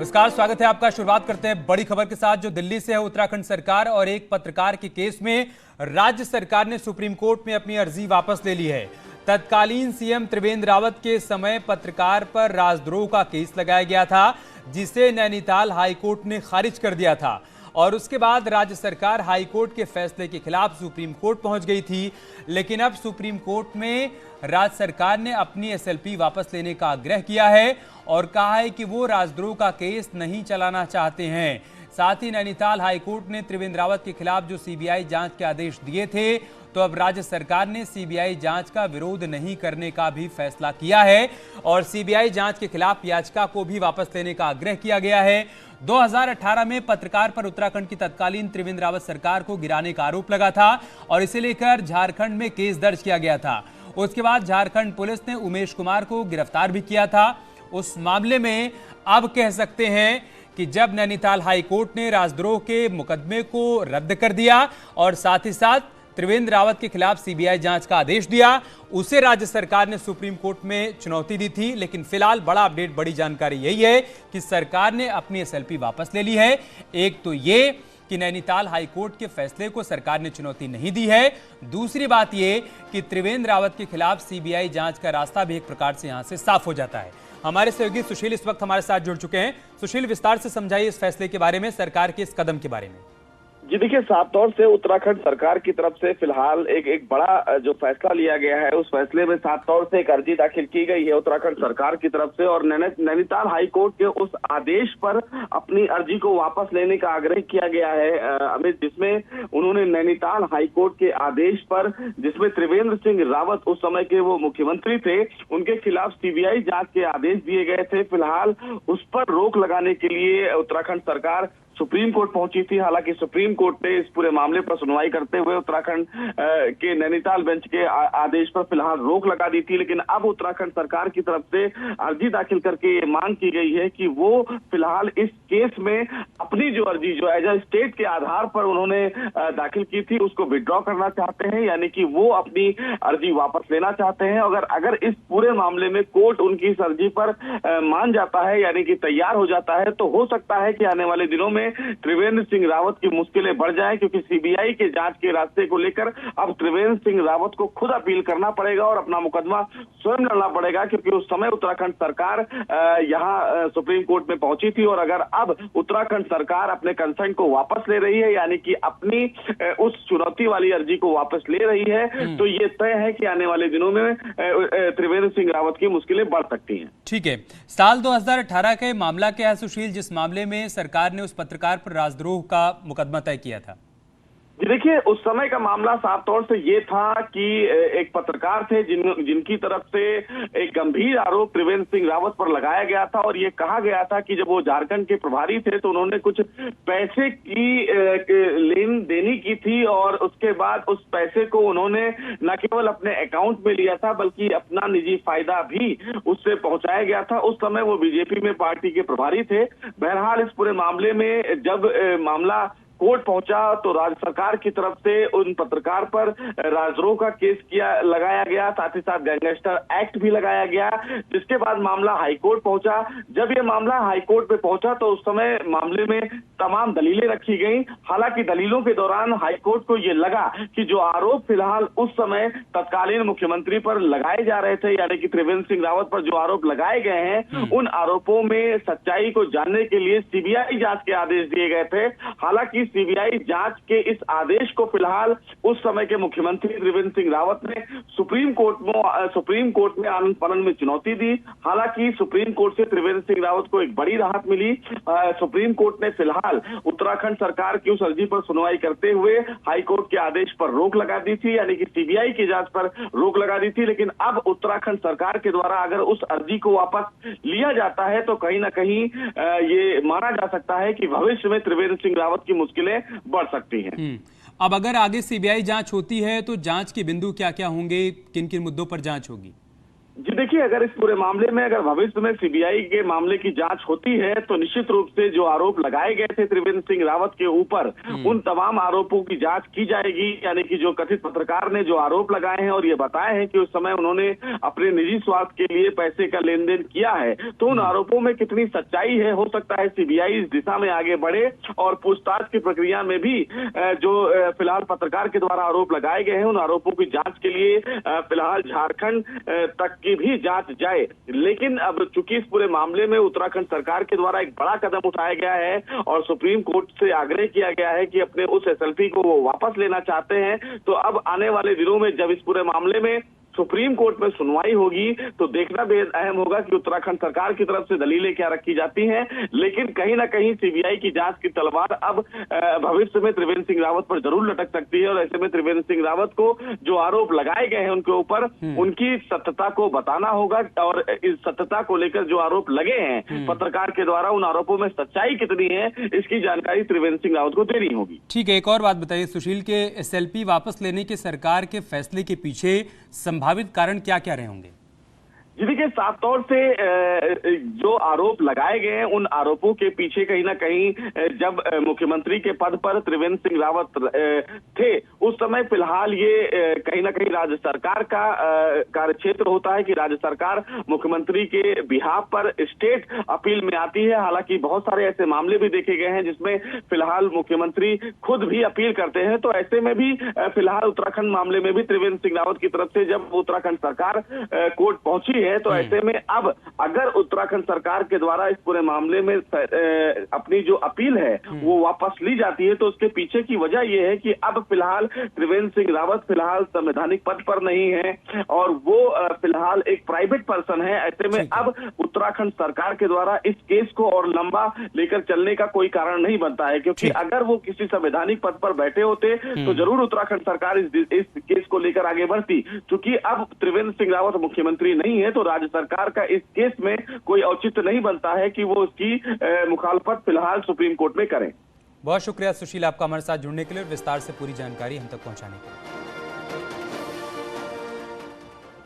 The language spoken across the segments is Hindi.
नमस्कार, स्वागत है आपका। शुरुआत करते हैं बड़ी खबर के साथ जो दिल्ली से है। उत्तराखंड सरकार और एक पत्रकार के केस में राज्य सरकार ने सुप्रीम कोर्ट में अपनी अर्जी वापस ले ली है। तत्कालीन सीएम त्रिवेंद्र रावत के समय पत्रकार पर राजद्रोह का केस लगाया गया था, जिसे नैनीताल हाईकोर्ट ने खारिज कर दिया था और उसके बाद राज्य सरकार हाईकोर्ट के फैसले के खिलाफ सुप्रीम कोर्ट पहुंच गई थी। लेकिन अब सुप्रीम कोर्ट में राज्य सरकार ने अपनी एसएलपी वापस लेने का आग्रह किया है और कहा है कि वो राजद्रोह का केस नहीं चलाना चाहते हैं। साथ ही नैनीताल हाईकोर्ट ने त्रिवेंद्र रावत के खिलाफ जो सीबीआई जांच के आदेश दिए थे, तो अब राज्य सरकार ने सीबीआई जांच का विरोध नहीं करने का भी फैसला किया है और सीबीआई जांच के खिलाफ याचिका को भी वापस लेने का आग्रह किया गया है। 2018 में पत्रकार पर उत्तराखंड की तत्कालीन त्रिवेंद्र रावत सरकार को गिराने का आरोप लगा था और इसे लेकर झारखंड में केस दर्ज किया गया था। उसके बाद झारखंड पुलिस ने उमेश कुमार को गिरफ्तार भी किया था। उस मामले में अब कह सकते हैं कि जब नैनीताल हाईकोर्ट ने राजद्रोह के मुकदमे को रद्द कर दिया और साथ ही साथ त्रिवेंद्र रावत के खिलाफ सीबीआई जांच का आदेश दिया, उसे राज्य सरकार ने सुप्रीम कोर्ट में चुनौती दी थी। लेकिन फिलहाल बड़ा अपडेट, बड़ी जानकारी यही है कि सरकार ने अपनी एसएलपी वापस ले ली है। एक तो ये कि नैनीताल हाईकोर्ट के फैसले को सरकार ने चुनौती नहीं दी है। दूसरी बात ये कि त्रिवेंद्र रावत के खिलाफ सीबीआई जांच का रास्ता भी एक प्रकार से यहां से साफ हो जाता है। हमारे सहयोगी सुशील इस वक्त हमारे साथ जुड़ चुके हैं। सुशील, विस्तार से समझाइए इस फैसले के बारे में, सरकार के इस कदम के बारे में। जी देखिए, साफ तौर से उत्तराखंड सरकार की तरफ से फिलहाल एक बड़ा जो फैसला लिया गया है, उस फैसले में साफ तौर से एक अर्जी दाखिल की गई है उत्तराखंड सरकार की तरफ से और नैनीताल हाईकोर्ट के उस आदेश पर अपनी अर्जी को वापस लेने का आग्रह किया गया है अमित, जिसमें उन्होंने नैनीताल हाईकोर्ट के आदेश पर, जिसमें त्रिवेंद्र सिंह रावत उस समय के वो मुख्यमंत्री थे, उनके खिलाफ सीबीआई जांच के आदेश दिए गए थे। फिलहाल उस पर रोक लगाने के लिए उत्तराखंड सरकार सुप्रीम कोर्ट पहुंची थी। हालांकि सुप्रीम कोर्ट ने इस पूरे मामले पर सुनवाई करते हुए उत्तराखंड के नैनीताल बेंच के आदेश पर फिलहाल रोक लगा दी थी। लेकिन अब उत्तराखंड सरकार की तरफ से अर्जी दाखिल करके ये मांग की गई है कि वो फिलहाल इस केस में अपनी जो अर्जी जो एज अ स्टेट के आधार पर उन्होंने दाखिल की थी, उसको विड्रॉ करना चाहते हैं, यानी कि वो अपनी अर्जी वापस लेना चाहते हैं। अगर इस पूरे मामले में कोर्ट उनकी इस अर्जी पर मान जाता है, यानी कि तैयार हो जाता है, तो हो सकता है कि आने वाले दिनों में त्रिवेंद्र सिंह रावत की मुश्किलें बढ़ जाएं, क्योंकि सीबीआई के जांच के रास्ते को लेकर अब त्रिवेंद्र सिंह रावत को खुद अपील करना पड़ेगा और अपना मुकदमा स्वयं लड़ना पड़ेगा, क्योंकि उस समय उत्तराखंड सरकार यहां सुप्रीम कोर्ट में पहुंची थी। और अगर अब उत्तराखंड सरकार अपने कंसर्न को वापस ले रही है, यानी कि अपनी उस चुनौती वाली अर्जी को वापस ले रही है, तो ये तय है कि आने वाले दिनों में त्रिवेंद्र सिंह रावत की मुश्किलें बढ़ सकती हैं। ठीक है, साल 2018 का मामला क्या है सुशील, जिस मामले में सरकार ने उस पत्रकार पर राजद्रोह का मुकदमा तय किया था? जी देखिए, उस समय का मामला साफ तौर से ये था कि एक पत्रकार थे जिनकी तरफ से एक गंभीर आरोप त्रिवेंद्र सिंह रावत पर लगाया गया था और ये कहा गया था कि जब वो झारखंड के प्रभारी थे तो उन्होंने कुछ पैसे की लेन देनी की थी और उसके बाद उस पैसे को उन्होंने न केवल अपने अकाउंट में लिया था, बल्कि अपना निजी फायदा भी उससे पहुंचाया गया था। उस समय वो बीजेपी में पार्टी के प्रभारी थे। बहरहाल इस पूरे मामले में जब मामला कोर्ट पहुंचा तो राज्य सरकार की तरफ से उन पत्रकार पर राजद्रोह का केस लगाया गया, साथ ही साथ गैंगस्टर एक्ट भी लगाया गया, जिसके बाद मामला हाईकोर्ट पहुंचा। जब ये मामला हाईकोर्ट में पहुंचा तो उस समय मामले में तमाम दलीलें रखी गई। हालांकि दलीलों के दौरान हाईकोर्ट को ये लगा कि जो आरोप फिलहाल उस समय तत्कालीन मुख्यमंत्री पर लगाए जा रहे थे, यानी कि त्रिवेंद्र सिंह रावत पर जो आरोप लगाए गए हैं, उन आरोपों में सच्चाई को जानने के लिए सीबीआई जांच के आदेश दिए गए थे। हालांकि सीबीआई जांच के इस आदेश को फिलहाल उस समय के मुख्यमंत्री त्रिवेंद्र सिंह रावत ने सुप्रीम कोर्ट में आनन फानन में चुनौती दी। हालांकि सुप्रीम कोर्ट से त्रिवेंद्र सिंह रावत को एक बड़ी राहत मिली। सुप्रीम कोर्ट ने फिलहाल उत्तराखंड सरकार की उस अर्जी पर सुनवाई करते हुए हाईकोर्ट के आदेश पर रोक लगा दी थी, यानी कि सीबीआई की जांच पर रोक लगा दी थी। लेकिन अब उत्तराखंड सरकार के द्वारा अगर उस अर्जी को वापस लिया जाता है तो कहीं ना कहीं ये माना जा सकता है कि भविष्य में त्रिवेंद्र सिंह रावत की मुश्किलें बढ़ सकती हैं। अब अगर आगे सीबीआई जांच होती है तो जांच के बिंदु क्या क्या होंगे, किन किन मुद्दों पर जांच होगी? जी देखिए, अगर इस पूरे मामले में अगर भविष्य में सीबीआई के मामले की जांच होती है तो निश्चित रूप से जो आरोप लगाए गए थे त्रिवेंद्र सिंह रावत के ऊपर, उन तमाम आरोपों की जांच की जाएगी। यानी कि जो कथित पत्रकार ने जो आरोप लगाए हैं और ये बताए हैं कि उस समय उन्होंने अपने निजी स्वार्थ के लिए पैसे का लेन देन किया है, तो उन आरोपों में कितनी सच्चाई है। हो सकता है सीबीआई इस दिशा में आगे बढ़े और पूछताछ की प्रक्रिया में भी जो फिलहाल पत्रकार के द्वारा आरोप लगाए गए हैं उन आरोपों की जांच के लिए फिलहाल झारखंड तक की भी जांच जाए। लेकिन अब चूंकि इस पूरे मामले में उत्तराखंड सरकार के द्वारा एक बड़ा कदम उठाया गया है और सुप्रीम कोर्ट से आग्रह किया गया है कि अपने उस एसएलपी को वो वापस लेना चाहते हैं, तो अब आने वाले दिनों में जब इस पूरे मामले में सुप्रीम कोर्ट में सुनवाई होगी तो देखना बेहद अहम होगा कि उत्तराखंड सरकार की तरफ से दलीलें क्या रखी जाती हैं। लेकिन कहीं ना कहीं सीबीआई की जांच की तलवार अब भविष्य में त्रिवेंद्र सिंह रावत पर जरूर लटक सकती है और ऐसे में त्रिवेंद्र सिंह रावत को जो आरोप लगाए गए हैं उनके ऊपर उनकी सत्यता को बताना होगा और इस सत्यता को लेकर जो आरोप लगे हैं पत्रकार के द्वारा, उन आरोपों में सच्चाई कितनी है इसकी जानकारी त्रिवेंद्र सिंह रावत को देनी होगी। ठीक है, एक और बात बताइए सुशील के एसएलपी वापस लेने के सरकार के फैसले के पीछे संभावित कारण क्या क्या रहे होंगे? जी देखिए, साफ तौर से जो आरोप लगाए गए हैं उन आरोपों के पीछे कहीं ना कहीं जब मुख्यमंत्री के पद पर त्रिवेंद्र सिंह रावत थे उस समय फिलहाल ये कहीं ना कहीं राज्य सरकार का कार्यक्षेत्र होता है कि राज्य सरकार मुख्यमंत्री के बिहाफ पर स्टेट अपील में आती है। हालांकि बहुत सारे ऐसे मामले भी देखे गए हैं जिसमें फिलहाल मुख्यमंत्री खुद भी अपील करते हैं, तो ऐसे में भी फिलहाल उत्तराखंड मामले में भी त्रिवेंद्र सिंह रावत की तरफ से जब उत्तराखंड सरकार कोर्ट पहुंची है तो ऐसे में अब अगर उत्तराखंड सरकार के द्वारा इस पूरे मामले में अपनी जो अपील है वो वापस ली जाती है तो उसके पीछे की वजह यह है कि अब फिलहाल त्रिवेंद्र सिंह रावत फिलहाल संवैधानिक पद पर नहीं है और वो फिलहाल एक प्राइवेट पर्सन है। ऐसे में अब उत्तराखंड सरकार के द्वारा इस केस को और लंबा लेकर चलने का कोई कारण नहीं बनता है, क्योंकि अगर वो किसी संवैधानिक पद पर बैठे होते तो जरूर उत्तराखंड सरकार इस केस को लेकर आगे बढ़ती। क्योंकि अब त्रिवेंद्र सिंह रावत मुख्यमंत्री नहीं है तो राज्य सरकार का इस केस में कोई औचित्य नहीं बनता है कि वो उसकी मुखालफत फिलहाल सुप्रीम कोर्ट में करें। बहुत शुक्रिया सुशील आपका हमारे साथ जुड़ने के लिए और विस्तार से पूरी जानकारी हम तक पहुंचाने के लिए।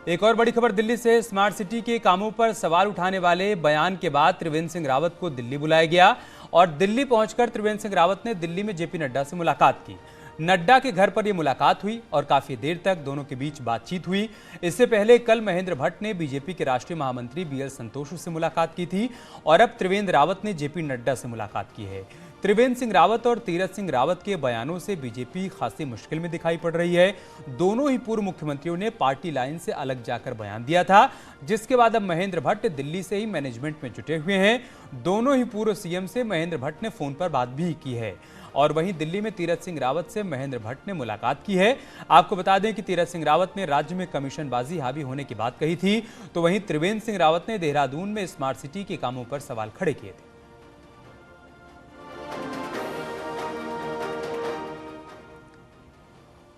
एक और बड़ी खबर दिल्ली से, स्मार्ट सिटी के कामों पर सवाल उठाने वाले बयान के बाद त्रिवेंद्र सिंह रावत को दिल्ली बुलाया गया और दिल्ली पहुंचकर त्रिवेंद्र सिंह रावत ने दिल्ली में जेपी नड्डा से मुलाकात की। नड्डा के घर पर यह मुलाकात हुई और काफी देर तक दोनों के बीच बातचीत हुई। इससे पहले कल महेंद्र भट्ट ने बीजेपी के राष्ट्रीय महामंत्री बीएल संतोष से मुलाकात की थी और अब त्रिवेंद्र रावत ने जेपी नड्डा से मुलाकात की है। त्रिवेंद्र सिंह रावत और तीरथ सिंह रावत के बयानों से बीजेपी खासी मुश्किल में दिखाई पड़ रही है। दोनों ही पूर्व मुख्यमंत्रियों ने पार्टी लाइन से अलग जाकर बयान दिया था, जिसके बाद अब महेंद्र भट्ट दिल्ली से ही मैनेजमेंट में जुटे हुए हैं। दोनों ही पूर्व सीएम से महेंद्र भट्ट ने फोन पर बात भी की है और वहीं दिल्ली में तीरथ सिंह रावत से महेंद्र भट्ट ने मुलाकात की है। आपको बता दें कि तीरथ सिंह रावत ने राज्य में कमीशनबाजी हावी होने की बात कही थी, तो वहीं त्रिवेंद्र सिंह रावत ने देहरादून में स्मार्ट सिटी के कामों पर सवाल खड़े किए थे।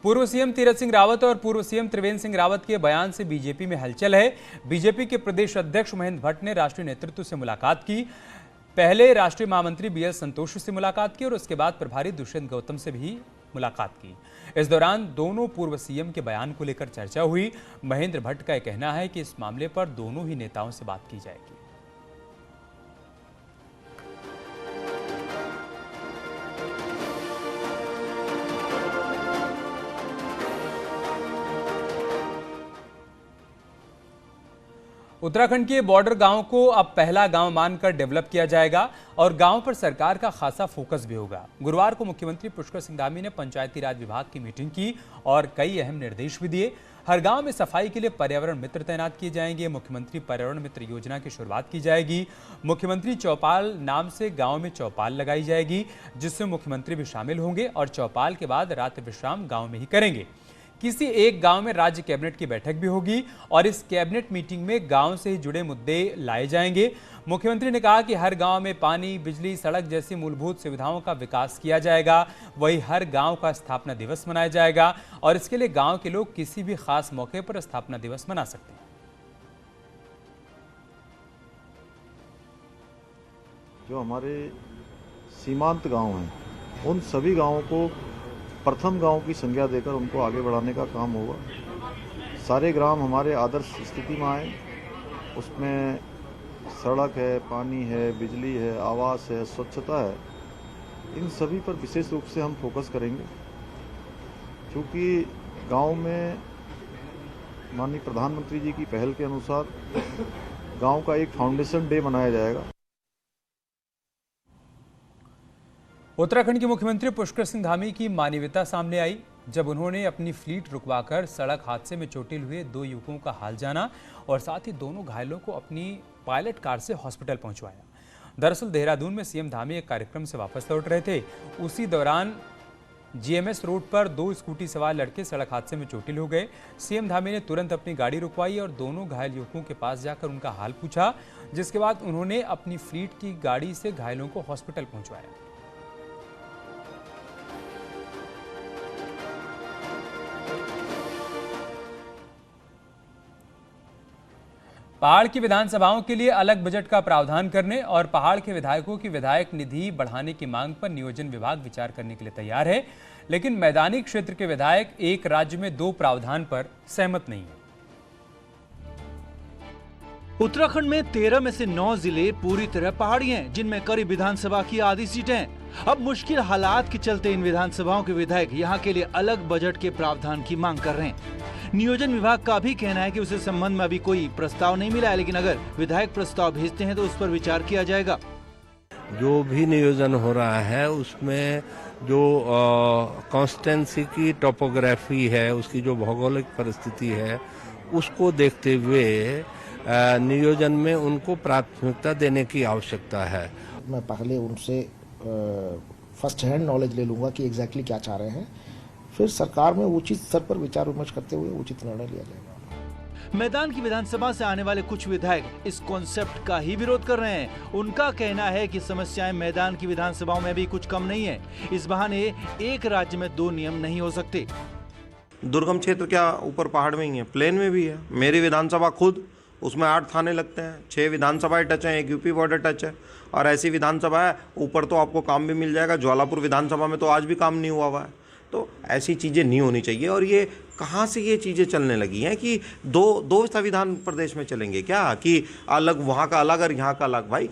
पूर्व सीएम तीरथ सिंह रावत और पूर्व सीएम त्रिवेंद्र सिंह रावत के बयान से बीजेपी में हलचल है। बीजेपी के प्रदेश अध्यक्ष महेंद्र भट्ट ने राष्ट्रीय नेतृत्व से मुलाकात की। पहले राष्ट्रीय महामंत्री बीएल संतोष से मुलाकात की और उसके बाद प्रभारी दुष्यंत गौतम से भी मुलाकात की। इस दौरान दोनों पूर्व सीएम के बयान को लेकर चर्चा हुई। महेंद्र भट्ट का कहना है कि इस मामले पर दोनों ही नेताओं से बात की जाएगी। उत्तराखंड के बॉर्डर गांव को अब पहला गांव मानकर डेवलप किया जाएगा और गांव पर सरकार का खासा फोकस भी होगा। गुरुवार को मुख्यमंत्री पुष्कर सिंह धामी ने पंचायती राज विभाग की मीटिंग की और कई अहम निर्देश भी दिए। हर गांव में सफाई के लिए पर्यावरण मित्र तैनात किए जाएंगे। मुख्यमंत्री पर्यावरण मित्र योजना की शुरुआत की जाएगी। मुख्यमंत्री चौपाल नाम से गांव में चौपाल लगाई जाएगी, जिसमें मुख्यमंत्री भी शामिल होंगे और चौपाल के बाद रात्रि विश्राम गांव में ही करेंगे। किसी एक गांव में राज्य कैबिनेट की बैठक भी होगी और इस कैबिनेट मीटिंग में गांव से ही जुड़े मुद्दे लाए जाएंगे। मुख्यमंत्री ने कहा कि हर गांव में पानी, बिजली, सड़क जैसी मूलभूत सुविधाओं का विकास किया जाएगा। वहीं हर गांव का स्थापना दिवस मनाया जाएगा और इसके लिए गांव के लोग किसी भी खास मौके पर स्थापना दिवस मना सकते हैं। जो हमारे सीमांत गांव हैं, उन सभी गांवों को प्रथम गांव की संज्ञा देकर उनको आगे बढ़ाने का काम होगा। सारे ग्राम हमारे आदर्श स्थिति में आए। उसमें सड़क है, पानी है, बिजली है, आवास है, स्वच्छता है, इन सभी पर विशेष रूप से हम फोकस करेंगे, क्योंकि गांव में माननीय प्रधानमंत्री जी की पहल के अनुसार गांव का एक फाउंडेशन डे मनाया जाएगा। उत्तराखंड के मुख्यमंत्री पुष्कर सिंह धामी की मानवीयता सामने आई जब उन्होंने अपनी फ्लीट रुकवाकर सड़क हादसे में चोटिल हुए 2 युवकों का हाल जाना और साथ ही दोनों घायलों को अपनी पायलट कार से हॉस्पिटल पहुंचवाया। दरअसल देहरादून में सीएम धामी एक कार्यक्रम से वापस लौट रहे थे। उसी दौरान जीएमएस रोड पर 2 स्कूटी सवार लड़के सड़क हादसे में चोटिल हो गए। सीएम धामी ने तुरंत अपनी गाड़ी रुकवाई और दोनों घायल युवकों के पास जाकर उनका हाल पूछा, जिसके बाद उन्होंने अपनी फ्लीट की गाड़ी से घायलों को हॉस्पिटल पहुंचवाया। पहाड़ की विधानसभाओं के लिए अलग बजट का प्रावधान करने और पहाड़ के विधायकों की विधायक निधि बढ़ाने की मांग पर नियोजन विभाग विचार करने के लिए तैयार है, लेकिन मैदानी क्षेत्र के विधायक एक राज्य में 2 प्रावधान पर सहमत नहीं है। उत्तराखंड में 13 में से 9 जिले पूरी तरह पहाड़ी हैं, जिनमें करीब विधानसभा की आधी सीटें हैं। अब मुश्किल हालात के चलते इन विधानसभाओं के विधायक यहाँ के लिए अलग बजट के प्रावधान की मांग कर रहे हैं। नियोजन विभाग का भी कहना है कि उसे संबंध में अभी कोई प्रस्ताव नहीं मिला है, लेकिन अगर विधायक प्रस्ताव भेजते हैं तो उस पर विचार किया जाएगा। जो भी नियोजन हो रहा है उसमें जो कॉन्स्टेंसी की टोपोग्राफी है, उसकी जो भौगोलिक परिस्थिति है, उसको देखते हुए नियोजन में उनको प्राथमिकता देने की आवश्यकता है। मैं पहले उनसे फर्स्ट हैंड नॉलेज ले लूंगा कि एग्जैक्टली क्या चाह रहे हैं, फिर सरकार में उचित स्तर पर विचार विमर्श करते हुए उचित निर्णय लिया जाएगा। मैदान की विधानसभा से आने वाले कुछ विधायक इस कॉन्सेप्ट का ही विरोध कर रहे हैं। उनका कहना है कि समस्याएं मैदान की विधानसभाओं में भी कुछ कम नहीं है। इस बहाने एक राज्य में 2 नियम नहीं हो सकते। दुर्गम क्षेत्र क्या ऊपर पहाड़ में ही है, प्लेन में भी है। मेरी विधानसभा खुद, उसमें 8 थाने लगते हैं, 6 विधानसभाएं टच हैं, 1 यूपी बॉर्डर टच है, और ऐसी विधानसभा है ऊपर तो आपको काम भी मिल जाएगा। ज्वालापुर विधानसभा में तो आज भी काम नहीं हुआ है। तो ऐसी चीज़ें नहीं होनी चाहिए। और ये कहाँ से ये चीज़ें चलने लगी हैं कि दो संविधान प्रदेश में चलेंगे क्या, कि अलग वहाँ का अलग और यहाँ का अलग। भाई,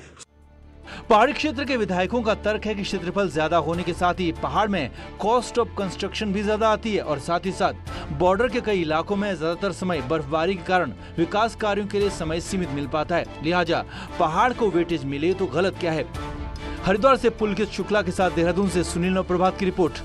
पहाड़ी क्षेत्र के विधायकों का तर्क है कि क्षेत्रफल ज्यादा होने के साथ ही पहाड़ में कॉस्ट ऑफ कंस्ट्रक्शन भी ज्यादा आती है और साथ ही साथ बॉर्डर के कई इलाकों में ज्यादातर समय बर्फबारी के कारण विकास कार्यों के लिए समय सीमित मिल पाता है। लिहाजा पहाड़ को वेटेज मिले तो गलत क्या है। हरिद्वार से पुलकित शुक्ला के साथ देहरादून से सुनील नव प्रभात की रिपोर्ट।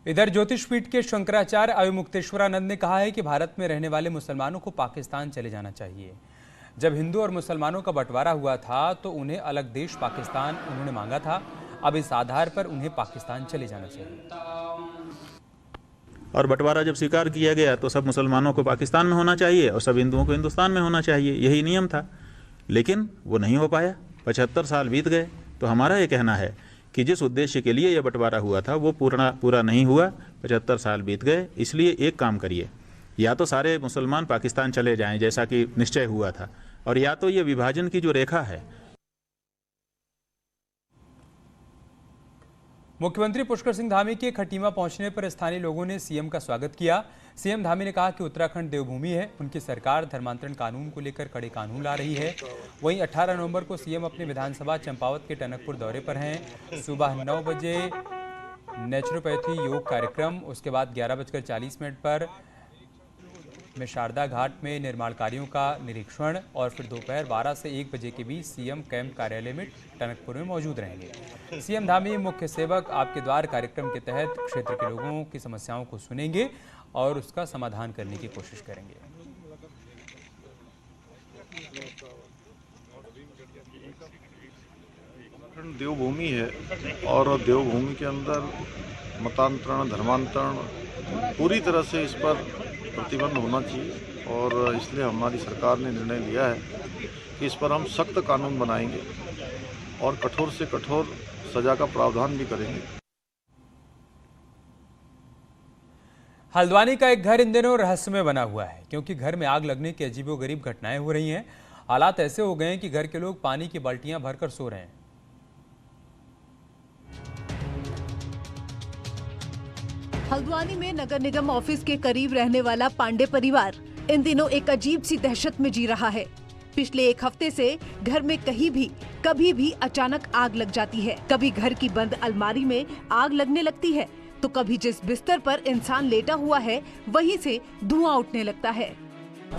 इधर ज्योतिषपीठ के शंकराचार्य अविमुक्तेश्वरानंद ने कहा है कि भारत में रहने वाले मुसलमानों को पाकिस्तान चले जाना चाहिए। जब हिंदू और मुसलमानों का बंटवारा हुआ था तो उन्हें अलग देश पाकिस्तान उन्होंने मांगा था। अब इस आधार पर उन्हें पाकिस्तान चले जाना चाहिए। और बंटवारा जब स्वीकार किया गया तो सब मुसलमानों को पाकिस्तान में होना चाहिए और सब हिंदुओं को हिंदुस्तान में होना चाहिए, यही नियम था। लेकिन वो नहीं हो पाया। 75 साल बीत गए। तो हमारा ये कहना है कि जिस उद्देश्य के लिए यह बंटवारा हुआ था वो पूरा नहीं हुआ। 75 साल बीत गए। इसलिए एक काम करिए, या तो सारे मुसलमान पाकिस्तान चले जाएं जैसा कि निश्चय हुआ था, और या तो ये विभाजन की जो रेखा है। मुख्यमंत्री पुष्कर सिंह धामी के खटीमा पहुंचने पर स्थानीय लोगों ने सीएम का स्वागत किया। सीएम धामी ने कहा कि उत्तराखंड देवभूमि है, उनकी सरकार धर्मांतरण कानून को लेकर कड़े कानून ला रही है। वहीं 18 नवंबर को सीएम अपने विधानसभा चंपावत के टनकपुर दौरे पर हैं। सुबह 9 बजे नेचुरोपैथी योग कार्यक्रम, उसके बाद 11:40 पर में शारदा घाट में निर्माण कार्यों का निरीक्षण और फिर दोपहर 12 से 1 बजे के बीच सीएम कैंप कार्यालय में टनकपुर में मौजूद रहेंगे। सीएम धामी मुख्य सेवक आपके द्वार कार्यक्रम के तहत क्षेत्र के लोगों की समस्याओं को सुनेंगे और उसका समाधान करने की कोशिश करेंगे। देवभूमि है और देवभूमि के अंदर मतांतरण, धर्मांतरण पूरी तरह से इस पर प्रतिबंध होना चाहिए, और इसलिए हमारी सरकार ने निर्णय लिया है कि इस पर हम सख्त कानून बनाएंगे और कठोर से कठोर सजा का प्रावधान भी करेंगे। हल्द्वानी का एक घर इन दिनों रहस्यमय बना हुआ है, क्योंकि घर में आग लगने की अजीबोगरीब घटनाएं हो रही हैं। हालात ऐसे हो गए हैं कि घर के लोग पानी की बाल्टियां भरकर सो रहे हैं। हल्द्वानी में नगर निगम ऑफिस के करीब रहने वाला पांडे परिवार इन दिनों एक अजीब सी दहशत में जी रहा है। पिछले एक हफ्ते से घर में कहीं भी कभी भी अचानक आग लग जाती है। कभी घर की बंद अलमारी में आग लगने लगती है तो कभी जिस बिस्तर पर इंसान लेटा हुआ है वहीं से धुआं उठने लगता है।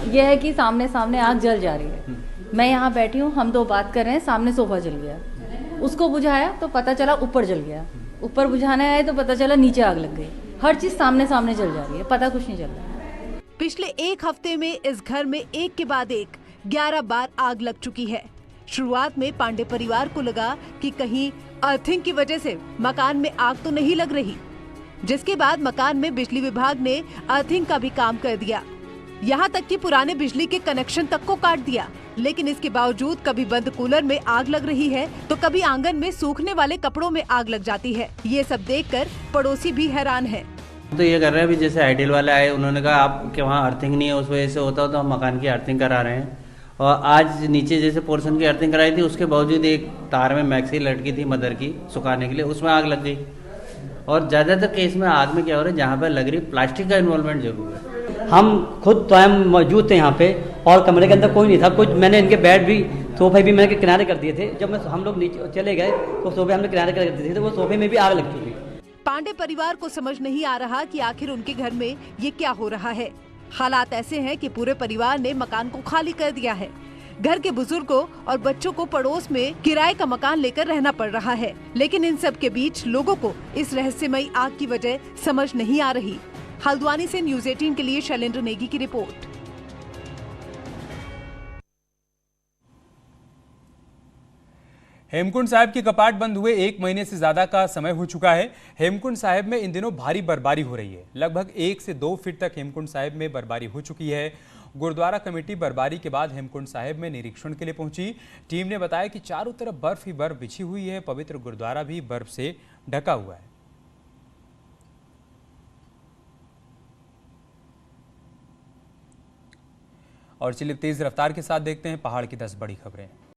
यह है कि सामने सामने आग जल जा रही है। मैं यहाँ बैठी हूँ, हम दो बात कर रहे हैं, सामने सोफा जल गया। उसको बुझाया तो पता चला ऊपर जल गया। ऊपर बुझाने आए तो पता चला नीचे आग लग गई। हर चीज सामने सामने जल जा रही है, पता कुछ नहीं चल रहा है। पिछले एक हफ्ते में इस घर में एक के बाद एक 11 बार आग लग चुकी है। शुरुआत में पांडे परिवार को लगा कि कहीं अर्थिंग की वजह से मकान में आग तो नहीं लग रही, जिसके बाद मकान में बिजली विभाग ने अर्थिंग का भी काम कर दिया। यहाँ तक कि पुराने बिजली के कनेक्शन तक को काट दिया। लेकिन इसके बावजूद कभी बंद कूलर में आग लग रही है तो कभी आंगन में सूखने वाले कपड़ों में आग लग जाती है। ये सब देखकर पड़ोसी भी हैरान है। तो ये कर रहे हैं, अभी जैसे आइडियल वाले आए, उन्होंने कहा आपके वहाँ अर्थिंग नहीं है, उस वजह से होता हो तो हम मकान की अर्थिंग करा रहे हैं। और आज नीचे जैसे पोर्शन की अर्थिंग कराई थी, उसके बावजूद एक तार में मैक्सी लटकी थी मदर की सुखाने के लिए, उसमें आग लग गई। और ज़्यादातर केस में आग में क्या हो रहा है, जहाँ पर लग रही प्लास्टिक का इन्वॉल्वमेंट जरूर है। हम खुद स्वयं मौजूद थे यहाँ पे और कमरे के अंदर कोई नहीं था। कुछ मैंने इनके बेड भी, सोफे भी मैंने किनारे कर दिए थे। जब हम लोग नीचे चले गए तो सोफे हमने किनारे कर दिए थे, तो वो सोफे में भी आग लग चुकी। पांडे परिवार को समझ नहीं आ रहा कि आखिर उनके घर में ये क्या हो रहा है। हालात ऐसे हैं कि पूरे परिवार ने मकान को खाली कर दिया है। घर के बुजुर्गों और बच्चों को पड़ोस में किराए का मकान लेकर रहना पड़ रहा है। लेकिन इन सब के बीच लोगों को इस रहस्यमयी आग की वजह समझ नहीं आ रही। हल्द्वानी से न्यूज़ 18 के लिए शैलेंद्र नेगी की रिपोर्ट। हेमकुंड साहिब के कपाट बंद हुए 1 महीने से ज्यादा का समय हो चुका है। हेमकुंड साहिब में इन दिनों भारी बर्फबारी हो रही है। लगभग 1 से 2 फीट तक हेमकुंड साहिब में बर्फबारी हो चुकी है। गुरुद्वारा कमेटी बर्फबारी के बाद हेमकुंड साहिब में निरीक्षण के लिए पहुंची। टीम ने बताया कि चारों तरफ बर्फ ही बर्फ बिछी हुई है। पवित्र गुरुद्वारा भी बर्फ से ढका हुआ है। और चलिए तेज रफ्तार के साथ देखते हैं पहाड़ की 10 बड़ी खबरें।